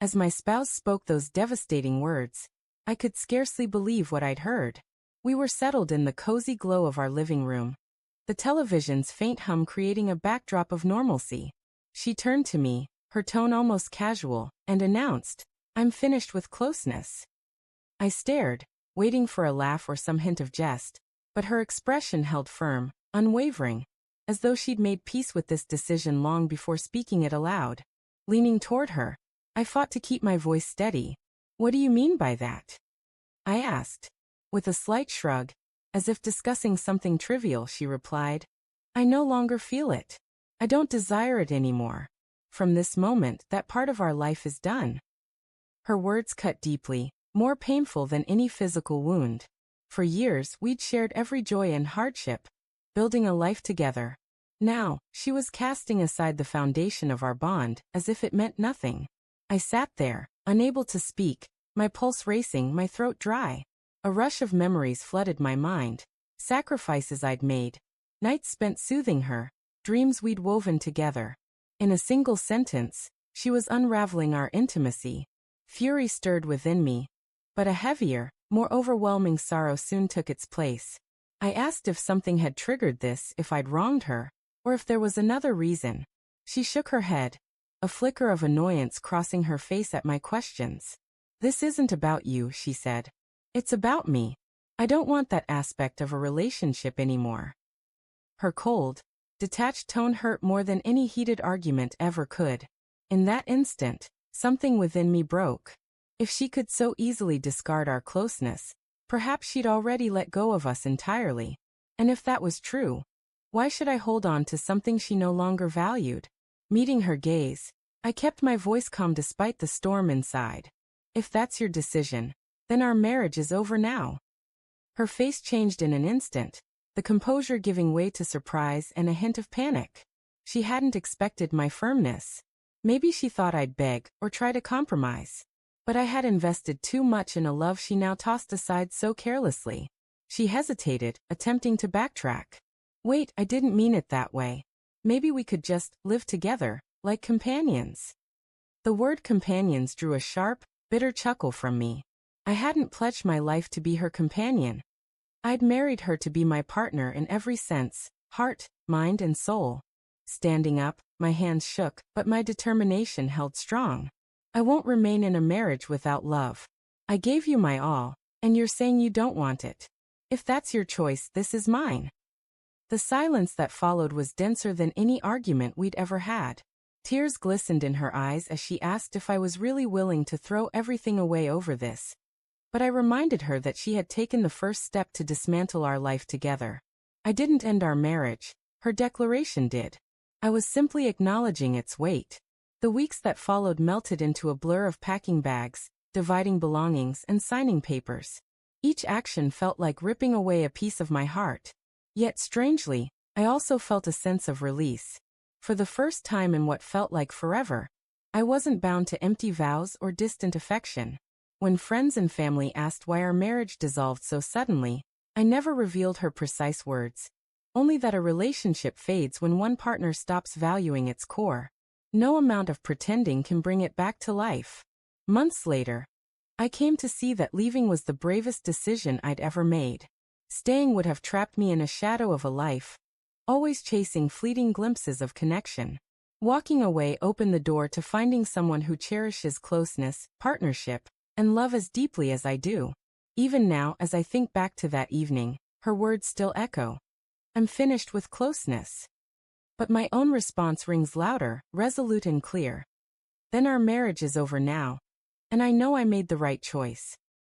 As my spouse spoke those devastating words, I could scarcely believe what I'd heard. We were settled in the cozy glow of our living room, the television's faint hum creating a backdrop of normalcy. She turned to me, her tone almost casual, and announced, "I'm finished with closeness." I stared, waiting for a laugh or some hint of jest, but her expression held firm, unwavering, as though she'd made peace with this decision long before speaking it aloud. Leaning toward her, I fought to keep my voice steady. "What do you mean by that?" I asked. With a slight shrug, as if discussing something trivial, she replied, "I no longer feel it. I don't desire it anymore. From this moment, that part of our life is done." Her words cut deeply, more painful than any physical wound. For years, we'd shared every joy and hardship, building a life together. Now, she was casting aside the foundation of our bond, as if it meant nothing. I sat there, unable to speak, my pulse racing, my throat dry. A rush of memories flooded my mind. Sacrifices I'd made, nights spent soothing her, dreams we'd woven together. In a single sentence, she was unraveling our intimacy. Fury stirred within me, but a heavier, more overwhelming sorrow soon took its place. I asked if something had triggered this, if I'd wronged her, or if there was another reason. She shook her head, a flicker of annoyance crossing her face at my questions. "This isn't about you," she said. "It's about me. I don't want that aspect of a relationship anymore." Her cold, detached tone hurt more than any heated argument ever could. In that instant, something within me broke. If she could so easily discard our closeness, perhaps she'd already let go of us entirely. And if that was true, why should I hold on to something she no longer valued? Meeting her gaze, I kept my voice calm despite the storm inside. "If that's your decision, then our marriage is over now." Her face changed in an instant, the composure giving way to surprise and a hint of panic. She hadn't expected my firmness. Maybe she thought I'd beg or try to compromise. But I had invested too much in a love she now tossed aside so carelessly. She hesitated, attempting to backtrack. "Wait, I didn't mean it that way. Maybe we could just live together, like companions." The word companions drew a sharp, bitter chuckle from me. I hadn't pledged my life to be her companion. I'd married her to be my partner in every sense, heart, mind, and soul. Standing up, my hands shook, but my determination held strong. "I won't remain in a marriage without love. I gave you my all, and you're saying you don't want it. If that's your choice, this is mine." The silence that followed was denser than any argument we'd ever had. Tears glistened in her eyes as she asked if I was really willing to throw everything away over this. But I reminded her that she had taken the first step to dismantle our life together. I didn't end our marriage, her declaration did. I was simply acknowledging its weight. The weeks that followed melted into a blur of packing bags, dividing belongings, and signing papers. Each action felt like ripping away a piece of my heart. Yet strangely, I also felt a sense of release. For the first time in what felt like forever, I wasn't bound to empty vows or distant affection. When friends and family asked why our marriage dissolved so suddenly, I never revealed her precise words. Only that a relationship fades when one partner stops valuing its core. No amount of pretending can bring it back to life. Months later, I came to see that leaving was the bravest decision I'd ever made. Staying would have trapped me in a shadow of a life, always chasing fleeting glimpses of connection. Walking away opened the door to finding someone who cherishes closeness, partnership, and love as deeply as I do. Even now, as I think back to that evening, her words still echo. "I'm finished with closeness." But my own response rings louder, resolute and clear. "Then our marriage is over now, and I know I made the right choice."